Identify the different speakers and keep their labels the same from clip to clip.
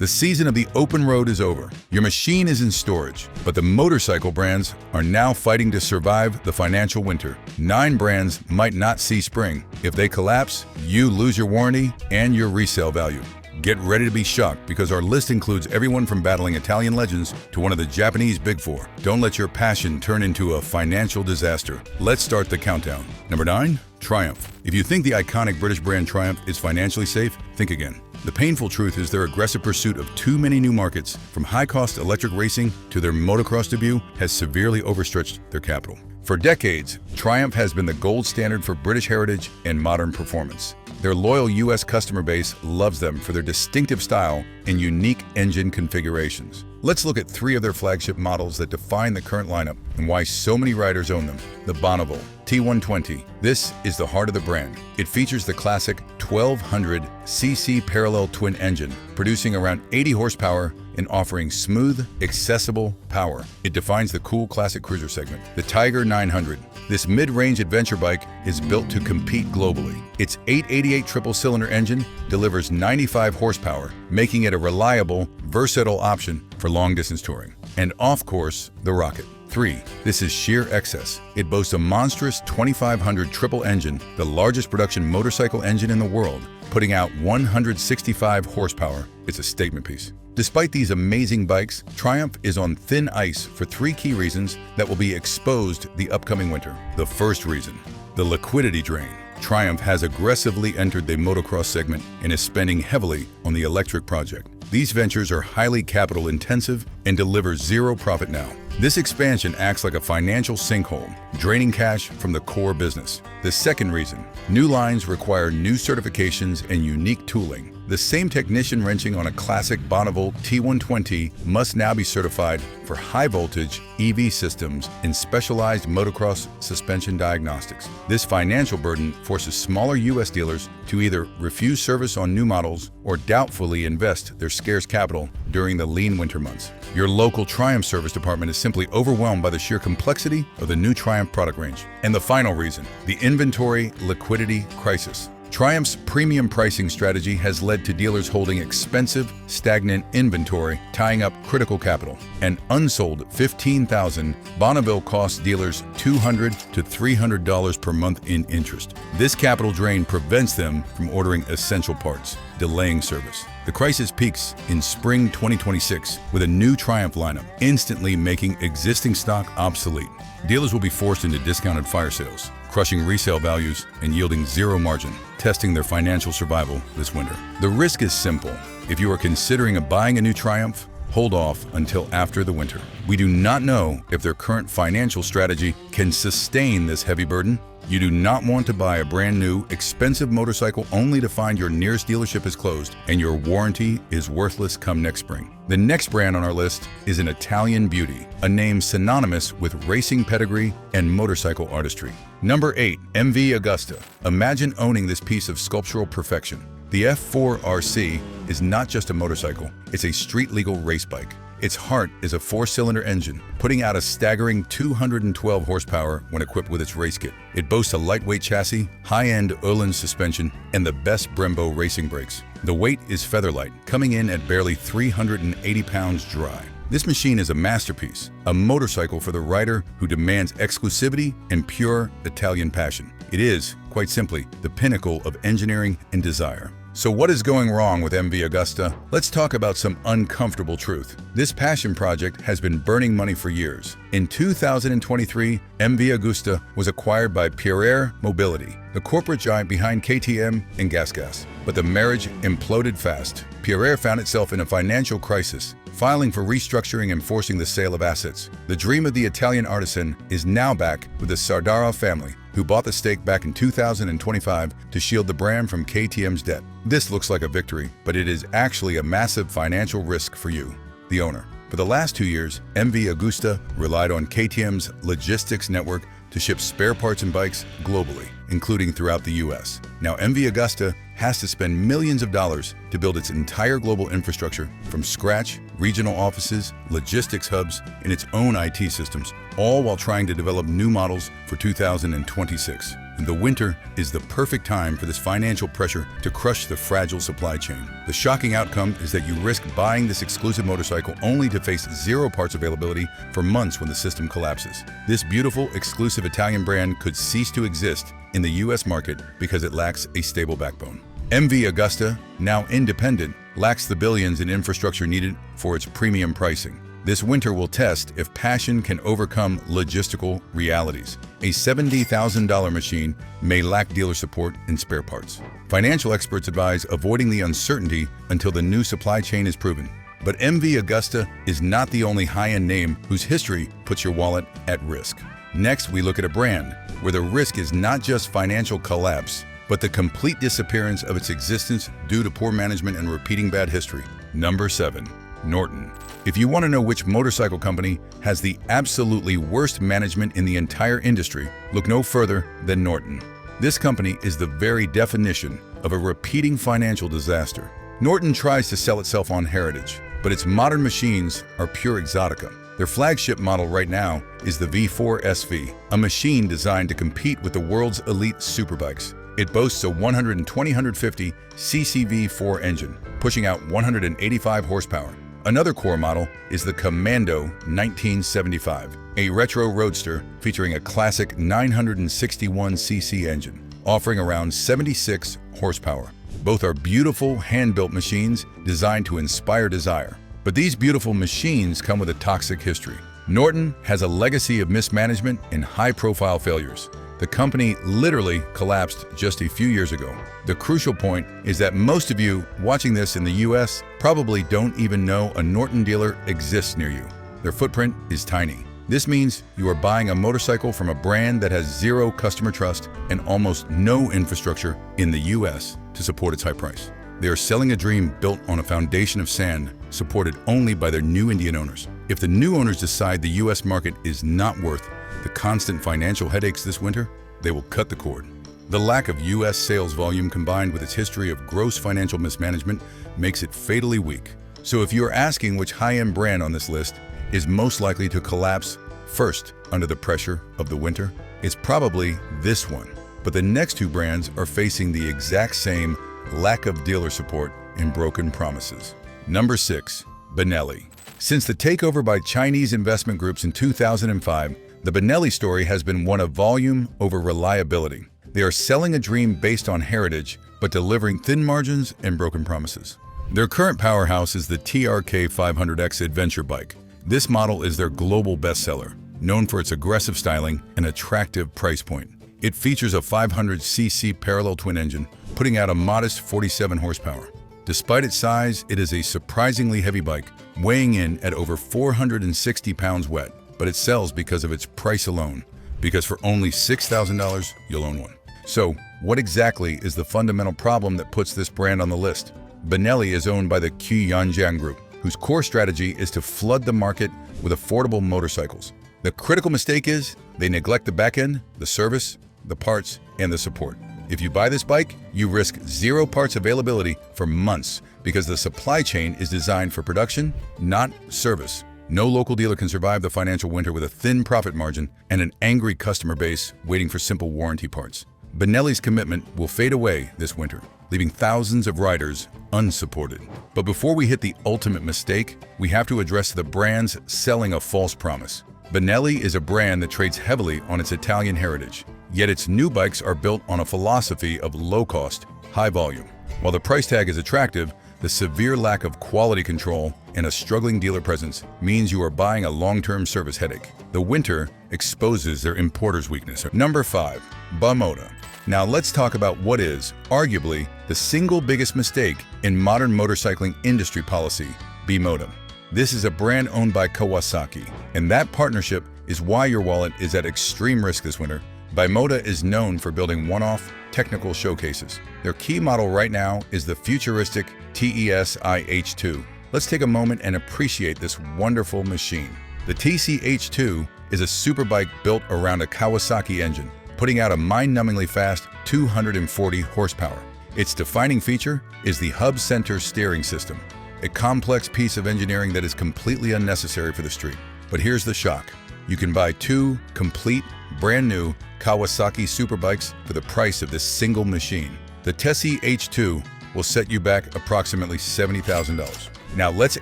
Speaker 1: The season of the open road is over. Your machine is in storage, but the motorcycle brands are now fighting to survive the financial winter. 9 brands might not see spring. If they collapse, you lose your warranty and your resale value. Get ready to be shocked because our list includes everyone from battling Italian legends to one of the Japanese Big Four. Don't let your passion turn into a financial disaster. Let's start the countdown. Number 9, Triumph. If you think the iconic British brand Triumph is financially safe, think again. The painful truth is their aggressive pursuit of too many new markets, from high-cost electric racing to their motocross debut, has severely overstretched their capital. For decades, Triumph has been the gold standard for British heritage and modern performance. Their loyal U.S. customer base loves them for their distinctive style and unique engine configurations. Let's look at 3 of their flagship models that define the current lineup and why so many riders own them. The Bonneville T120. This is the heart of the brand. It features the classic 1200cc parallel twin engine, producing around 80 horsepower and offering smooth, accessible power. It defines the cool classic cruiser segment. The Tiger 900. This mid-range adventure bike is built to compete globally. Its 888 triple-cylinder engine delivers 95 horsepower, making it a reliable, versatile option for long-distance touring. And of course, the Rocket. 3. This is sheer excess. It boasts a monstrous 2500 triple engine, the largest production motorcycle engine in the world, putting out 165 horsepower. It's a statement piece. Despite these amazing bikes, Triumph is on thin ice for 3 key reasons that will be exposed the upcoming winter. The first reason, the liquidity drain. Triumph has aggressively entered the motocross segment and is spending heavily on the electric project. These ventures are highly capital intensive and deliver zero profit now. This expansion acts like a financial sinkhole, draining cash from the core business. The second reason, new lines require new certifications and unique tooling. The same technician wrenching on a classic Bonneville T120 must now be certified for high-voltage EV systems and specialized motocross suspension diagnostics. This financial burden forces smaller U.S. dealers to either refuse service on new models or doubtfully invest their scarce capital during the lean winter months. Your local Triumph service department is simply overwhelmed by the sheer complexity of the new Triumph product range. And the final reason, the inventory liquidity crisis. Triumph's premium pricing strategy has led to dealers holding expensive, stagnant inventory, tying up critical capital. An unsold 15,000 Bonneville costs dealers $200 to $300 per month in interest. This capital drain prevents them from ordering essential parts, delaying service. The crisis peaks in spring 2026 with a new Triumph lineup, instantly making existing stock obsolete. Dealers will be forced into discounted fire sales, crushing resale values and yielding zero margin, testing their financial survival this winter. The risk is simple. If you are considering buying a new Triumph, hold off until after the winter. We do not know if their current financial strategy can sustain this heavy burden. You do not want to buy a brand new, expensive motorcycle only to find your nearest dealership is closed and your warranty is worthless come next spring. The next brand on our list is an Italian beauty, a name synonymous with racing pedigree and motorcycle artistry. Number 8, MV Augusta. Imagine owning this piece of sculptural perfection. The F4RC is not just a motorcycle, it's a street-legal race bike. Its heart is a 4-cylinder engine, putting out a staggering 212 horsepower when equipped with its race kit. It boasts a lightweight chassis, high-end Öhlins suspension, and the best Brembo racing brakes. The weight is featherlight, coming in at barely 380 pounds dry. This machine is a masterpiece, a motorcycle for the rider who demands exclusivity and pure Italian passion. It is, quite simply, the pinnacle of engineering and desire. So what is going wrong with MV Augusta? Let's talk about some uncomfortable truth. This passion project has been burning money for years. In 2023, MV Augusta was acquired by Pierre Mobility, the corporate giant behind KTM and GasGas. But the marriage imploded fast. Pierre found itself in a financial crisis, filing for restructuring and forcing the sale of assets. The dream of the Italian artisan is now back with the Sardarov family, who bought the stake back in 2025 to shield the brand from KTM's debt. This looks like a victory, but it is actually a massive financial risk for you, the owner. For the last 2 years, MV Augusta relied on KTM's logistics network to ship spare parts and bikes globally, including throughout the US. Now MV Augusta has to spend millions of dollars to build its entire global infrastructure from scratch, regional offices, logistics hubs, and its own IT systems, all while trying to develop new models for 2026. and the winter is the perfect time for this financial pressure to crush the fragile supply chain. The shocking outcome is that you risk buying this exclusive motorcycle only to face zero parts availability for months when the system collapses. This beautiful, exclusive Italian brand could cease to exist in the US market because it lacks a stable backbone. MV Augusta, now independent, lacks the billions in infrastructure needed for its premium pricing. This winter will test if passion can overcome logistical realities. A $70,000 machine may lack dealer support and spare parts. Financial experts advise avoiding the uncertainty until the new supply chain is proven. But MV Augusta is not the only high-end name whose history puts your wallet at risk. Next, we look at a brand where the risk is not just financial collapse, but the complete disappearance of its existence due to poor management and repeating bad history. Number 7. Norton. If you want to know which motorcycle company has the absolutely worst management in the entire industry, look no further than Norton. This company is the very definition of a repeating financial disaster. Norton tries to sell itself on heritage, but its modern machines are pure exotica. Their flagship model right now is the V4 SV, a machine designed to compete with the world's elite superbikes. It boasts a 150 cc V4 engine, pushing out 185 horsepower. Another core model is the Commando 1975, a retro roadster featuring a classic 961cc engine, offering around 76 horsepower. Both are beautiful hand-built machines designed to inspire desire. But these beautiful machines come with a toxic history. Norton has a legacy of mismanagement and high-profile failures. The company literally collapsed just a few years ago. The crucial point is that most of you watching this in the US probably don't even know a Norton dealer exists near you. Their footprint is tiny. This means you are buying a motorcycle from a brand that has zero customer trust and almost no infrastructure in the US to support its high price. They are selling a dream built on a foundation of sand, supported only by their new Indian owners. If the new owners decide the US market is not worth the constant financial headaches this winter, they will cut the cord. The lack of US sales volume combined with its history of gross financial mismanagement makes it fatally weak. So if you're asking which high-end brand on this list is most likely to collapse first under the pressure of the winter, it's probably this one. But the next two brands are facing the exact same lack of dealer support and broken promises. Number 6. Benelli. Since the takeover by Chinese investment groups in 2005, the Benelli story has been one of volume over reliability. They are selling a dream based on heritage, but delivering thin margins and broken promises. Their current powerhouse is the TRK 500X adventure bike. This model is their global bestseller, known for its aggressive styling and attractive price point. It features a 500cc parallel twin engine, putting out a modest 47 horsepower. Despite its size, it is a surprisingly heavy bike, weighing in at over 460 pounds wet. But it sells because of its price alone, because for only $6,000, you'll own one. So, what exactly is the fundamental problem that puts this brand on the list? Benelli is owned by the Qianjiang Group, whose core strategy is to flood the market with affordable motorcycles. The critical mistake is they neglect the back end, the service, the parts, and the support. If you buy this bike, you risk zero parts availability for months because the supply chain is designed for production, not service. No local dealer can survive the financial winter with a thin profit margin and an angry customer base waiting for simple warranty parts. Benelli's commitment will fade away this winter, leaving thousands of riders unsupported. But before we hit the ultimate mistake, we have to address the brand's selling a false promise. Benelli is a brand that trades heavily on its Italian heritage, yet its new bikes are built on a philosophy of low cost, high volume. While the price tag is attractive, the severe lack of quality control and a struggling dealer presence means you are buying a long-term service headache. The winter exposes their importer's weakness. Number 5. Bimota. Now let's talk about what is, arguably, the single biggest mistake in modern motorcycling industry policy, Bimota. This is a brand owned by Kawasaki, and that partnership is why your wallet is at extreme risk this winter. Bimota is known for building one-off technical showcases. Their key model right now is the futuristic TES-IH2. Let's take a moment and appreciate this wonderful machine. The TCH2 is a superbike built around a Kawasaki engine, putting out a mind-numbingly fast 240 horsepower. Its defining feature is the hub center steering system, a complex piece of engineering that is completely unnecessary for the street. But here's the shock. You can buy two complete brand new Kawasaki superbikes for the price of this single machine. The Tessie H2 will set you back approximately $70,000. Now let's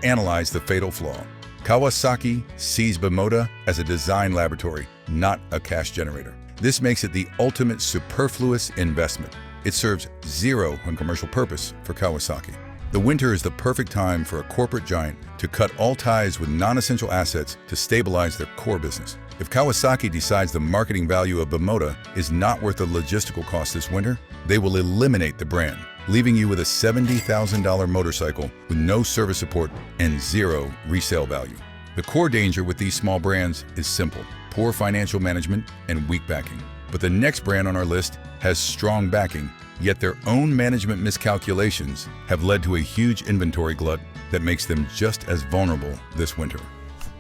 Speaker 1: analyze the fatal flaw. Kawasaki sees Bimota as a design laboratory, not a cash generator. This makes it the ultimate superfluous investment. It serves zero on commercial purpose for Kawasaki. The winter is the perfect time for a corporate giant to cut all ties with non-essential assets to stabilize their core business. If Kawasaki decides the marketing value of Bimota is not worth the logistical cost this winter, they will eliminate the brand, leaving you with a $70,000 motorcycle with no service support and zero resale value. The core danger with these small brands is simple: poor financial management and weak backing. But the next brand on our list has strong backing, yet their own management miscalculations have led to a huge inventory glut that makes them just as vulnerable this winter.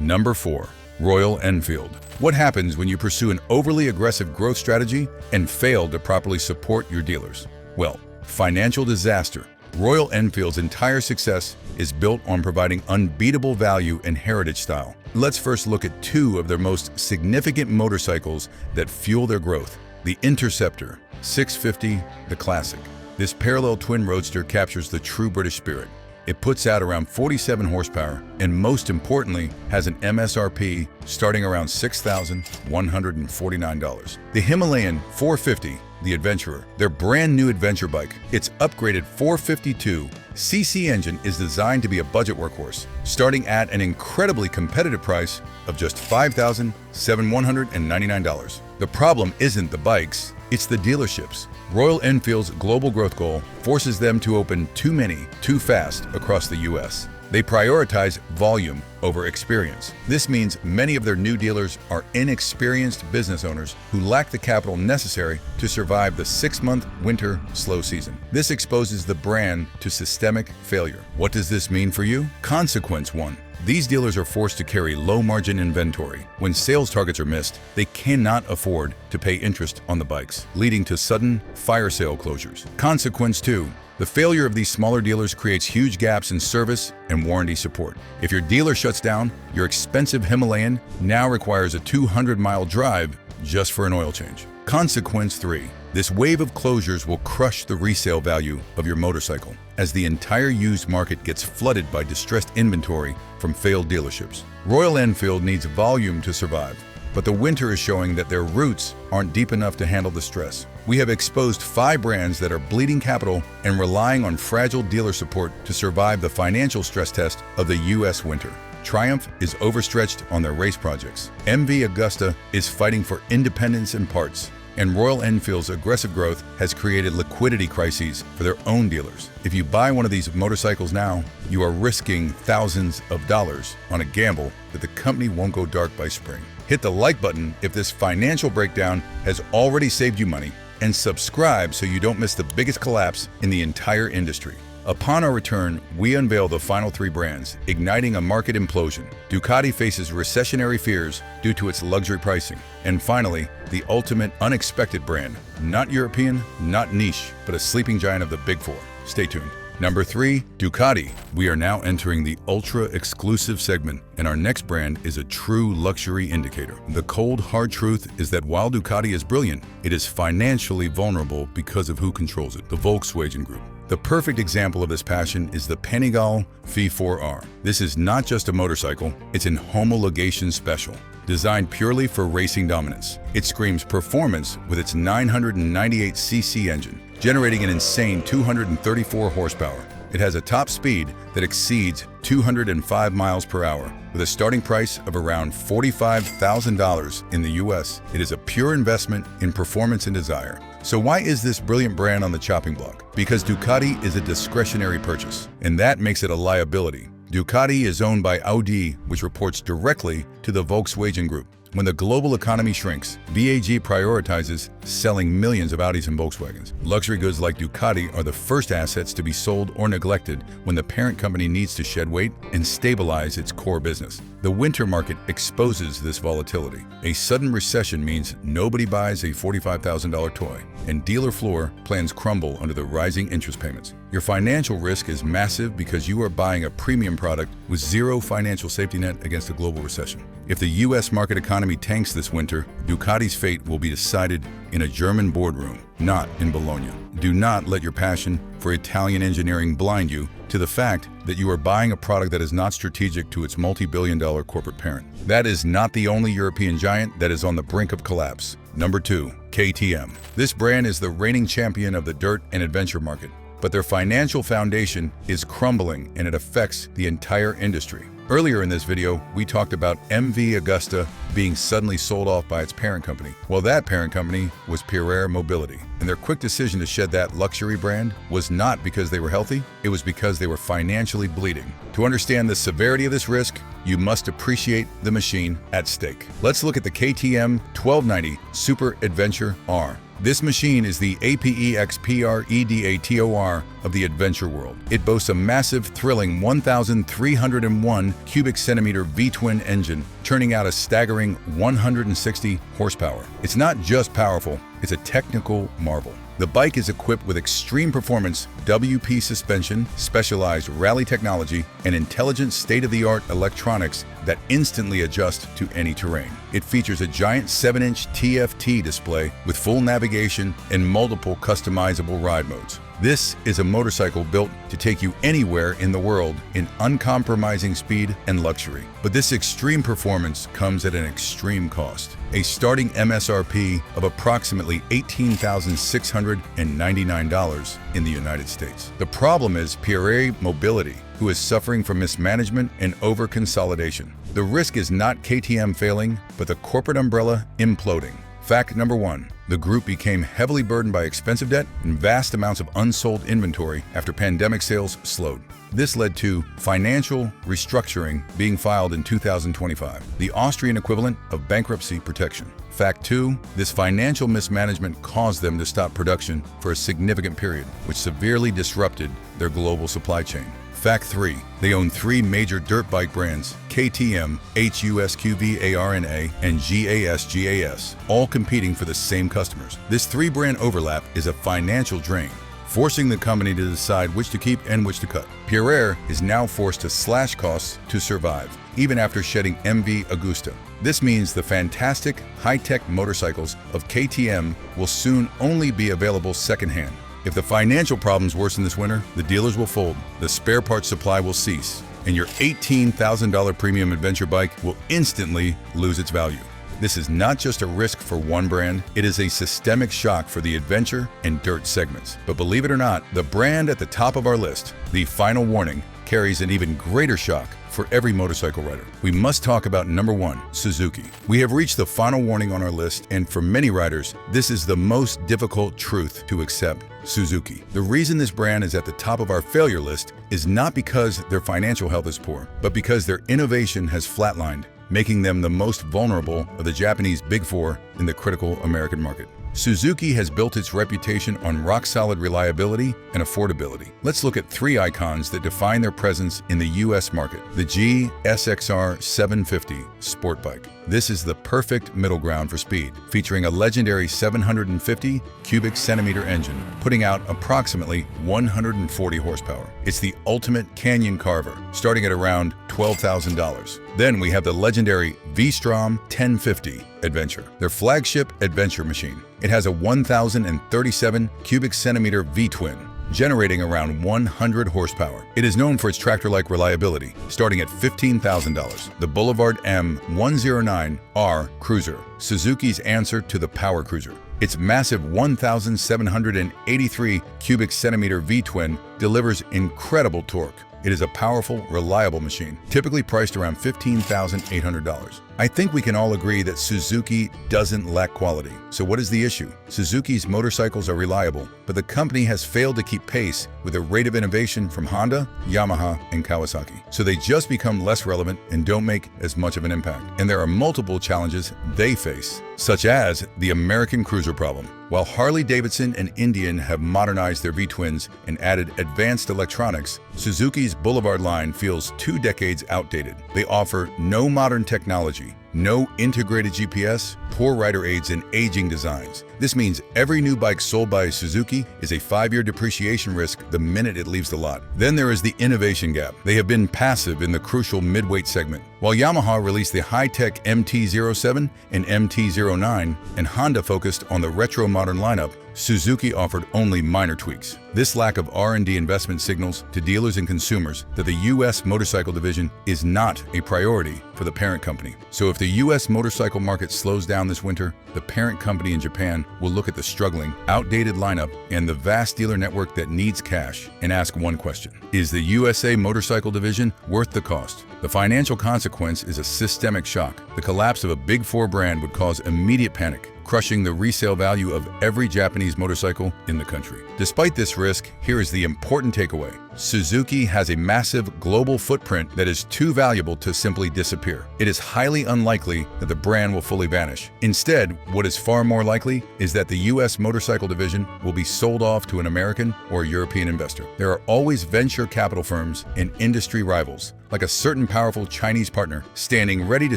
Speaker 1: Number 4. Royal Enfield. What happens when you pursue an overly aggressive growth strategy and fail to properly support your dealers? Well, financial disaster. Royal Enfield's entire success is built on providing unbeatable value and heritage style. Let's first look at two of their most significant motorcycles that fuel their growth. The Interceptor 650, the classic. This parallel twin roadster captures the true British spirit. It puts out around 47 horsepower and, most importantly, has an MSRP starting around $6,149. The Himalayan 450, the Adventurer, their brand new adventure bike. Its upgraded 452cc engine is designed to be a budget workhorse, starting at an incredibly competitive price of just $5,199. The problem isn't the bikes, it's the dealerships. Royal Enfield's global growth goal forces them to open too many, too fast across the US. They prioritize volume over experience. This means many of their new dealers are inexperienced business owners who lack the capital necessary to survive the 6-month winter slow season. This exposes the brand to systemic failure. What does this mean for you? Consequence 1. These dealers are forced to carry low-margin inventory. When sales targets are missed, they cannot afford to pay interest on the bikes, leading to sudden fire sale closures. Consequence 2. The failure of these smaller dealers creates huge gaps in service and warranty support. If your dealer shuts down, your expensive Himalayan now requires a 200-mile drive just for an oil change. Consequence 3. This wave of closures will crush the resale value of your motorcycle as the entire used market gets flooded by distressed inventory from failed dealerships. Royal Enfield needs volume to survive, but the winter is showing that their roots aren't deep enough to handle the stress. We have exposed 5 brands that are bleeding capital and relying on fragile dealer support to survive the financial stress test of the US winter. Triumph is overstretched on their race projects. MV Augusta is fighting for independence and parts. And Royal Enfield's aggressive growth has created liquidity crises for their own dealers. If you buy one of these motorcycles now, you are risking thousands of dollars on a gamble that the company won't go dark by spring. Hit the like button if this financial breakdown has already saved you money, and subscribe so you don't miss the biggest collapse in the entire industry. Upon our return, we unveil the final 3 brands, igniting a market implosion. Ducati faces recessionary fears due to its luxury pricing. And finally, the ultimate unexpected brand, not European, not niche, but a sleeping giant of the Big 4. Stay tuned. Number 3, Ducati. We are now entering the ultra-exclusive segment, and our next brand is a true luxury indicator. The cold, hard truth is that while Ducati is brilliant, it is financially vulnerable because of who controls it, the Volkswagen Group. The perfect example of this passion is the Panigale V4R. This is not just a motorcycle, it's an homologation special, designed purely for racing dominance. It screams performance with its 998cc engine, generating an insane 234 horsepower. It has a top speed that exceeds 205 miles per hour. With a starting price of around $45,000 in the US, it is a pure investment in performance and desire. So why is this brilliant brand on the chopping block? Because Ducati is a discretionary purchase, and that makes it a liability. Ducati is owned by Audi, which reports directly to the Volkswagen Group. When the global economy shrinks, VAG prioritizes selling millions of Audis and Volkswagens. Luxury goods like Ducati are the first assets to be sold or neglected when the parent company needs to shed weight and stabilize its core business. The winter market exposes this volatility. A sudden recession means nobody buys a $45,000 toy, and dealer floor plans crumble under the rising interest payments. Your financial risk is massive because you are buying a premium product with zero financial safety net against a global recession. If the U.S. market economy tanks this winter, Ducati's fate will be decided in a German boardroom, not in Bologna. Do not let your passion for Italian engineering blind you to the fact that you are buying a product that is not strategic to its multi-billion-dollar corporate parent. That is not the only European giant that is on the brink of collapse. Number 2, KTM. This brand is the reigning champion of the dirt and adventure market, but their financial foundation is crumbling and it affects the entire industry. Earlier in this video, we talked about MV Augusta being suddenly sold off by its parent company. Well, that parent company was Pirelli Mobility, and their quick decision to shed that luxury brand was not because they were healthy, it was because they were financially bleeding. To understand the severity of this risk, you must appreciate the machine at stake. Let's look at the KTM 1290 Super Adventure R. This machine is the APEX-PREDATOR of the adventure world. It boasts a massive, thrilling 1,301 cubic centimeter V-twin engine, churning out a staggering 160 horsepower. It's not just powerful, it's a technical marvel. The bike is equipped with extreme performance WP suspension, specialized rally technology, and intelligent state-of-the-art electronics that instantly adjust to any terrain. It features a giant 7-inch TFT display with full navigation and multiple customizable ride modes. This is a motorcycle built to take you anywhere in the world in uncompromising speed and luxury. But this extreme performance comes at an extreme cost. A starting MSRP of approximately $18,699 in the United States. The problem is Pirelli Mobility, who is suffering from mismanagement and over-consolidation. The risk is not KTM failing, but the corporate umbrella imploding. Fact number 1. The group became heavily burdened by expensive debt and vast amounts of unsold inventory after pandemic sales slowed. This led to financial restructuring being filed in 2025, the Austrian equivalent of bankruptcy protection. Fact 2. This financial mismanagement caused them to stop production for a significant period, which severely disrupted their global supply chain. Fact 3. They own 3 major dirt bike brands, KTM, HUSQVARNA, and GASGAS, all competing for the same customers. This 3-brand overlap is a financial drain, forcing the company to decide which to keep and which to cut. Pirelli is now forced to slash costs to survive, even after shedding MV Augusta. This means the fantastic, high-tech motorcycles of KTM will soon only be available secondhand. If the financial problems worsen this winter, the dealers will fold, the spare parts supply will cease, and your $18,000 premium adventure bike will instantly lose its value. This is not just a risk for one brand, it is a systemic shock for the adventure and dirt segments. But believe it or not, the brand at the top of our list, the final warning, carries an even greater shock for every motorcycle rider. We must talk about number 1, Suzuki. We have reached the final warning on our list, and for many riders, this is the most difficult truth to accept. Suzuki. The reason this brand is at the top of our failure list is not because their financial health is poor, but because their innovation has flatlined, making them the most vulnerable of the Japanese Big Four in the critical American market. Suzuki has built its reputation on rock-solid reliability and affordability. Let's look at 3 icons that define their presence in the US market. The GSXR 750 sport bike. This is the perfect middle ground for speed, featuring a legendary 750 cubic centimeter engine, putting out approximately 140 horsepower. It's the ultimate canyon carver, starting at around $12,000. Then we have the legendary V-Strom 1050 Adventure, their flagship adventure machine. It has a 1,037 cubic centimeter V-twin, generating around 100 horsepower. It is known for its tractor-like reliability, starting at $15,000. The Boulevard M109R Cruiser, Suzuki's answer to the power cruiser. Its massive 1,783 cubic centimeter V-twin delivers incredible torque. It is a powerful, reliable machine, typically priced around $15,800. I think we can all agree that Suzuki doesn't lack quality. So what is the issue? Suzuki's motorcycles are reliable, but the company has failed to keep pace with the rate of innovation from Honda, Yamaha, and Kawasaki. So they just become less relevant and don't make as much of an impact. And there are multiple challenges they face, such as the American cruiser problem. While Harley-Davidson and Indian have modernized their V-twins and added advanced electronics, Suzuki's Boulevard line feels 2 decades outdated. They offer no modern technology, no integrated GPS, poor rider aids, and aging designs. This means every new bike sold by Suzuki is a 5-year depreciation risk the minute it leaves the lot. Then there is the innovation gap. They have been passive in the crucial mid-weight segment. While Yamaha released the high-tech MT-07 and MT-09, and Honda focused on the retro-modern lineup, Suzuki offered only minor tweaks. This lack of R&D investment signals to dealers and consumers that the U.S. motorcycle division is not a priority for the parent company. So if the U.S. motorcycle market slows down this winter, the parent company in Japan will look at the struggling, outdated lineup and the vast dealer network that needs cash and ask one question: is the USA motorcycle division worth the cost? The financial consequence is a systemic shock. The collapse of a Big Four brand would cause immediate panic, crushing the resale value of every Japanese motorcycle in the country. Despite this risk, here is the important takeaway. Suzuki has a massive global footprint that is too valuable to simply disappear. It is highly unlikely that the brand will fully vanish. Instead, what is far more likely is that the U.S. motorcycle division will be sold off to an American or European investor. There are always venture capital firms and industry rivals, like a certain powerful Chinese partner, standing ready to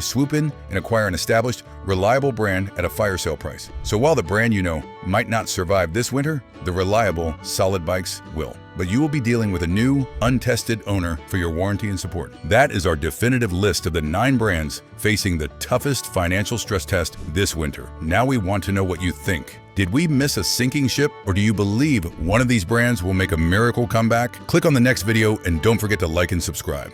Speaker 1: swoop in and acquire an established, reliable brand at a fire sale price. So while the brand you know might not survive this winter, the reliable, solid bikes will. But you will be dealing with a new, untested owner for your warranty and support. That is our definitive list of the 9 brands facing the toughest financial stress test this winter. Now we want to know what you think. Did we miss a sinking ship, or do you believe one of these brands will make a miracle comeback? Click on the next video and don't forget to like and subscribe.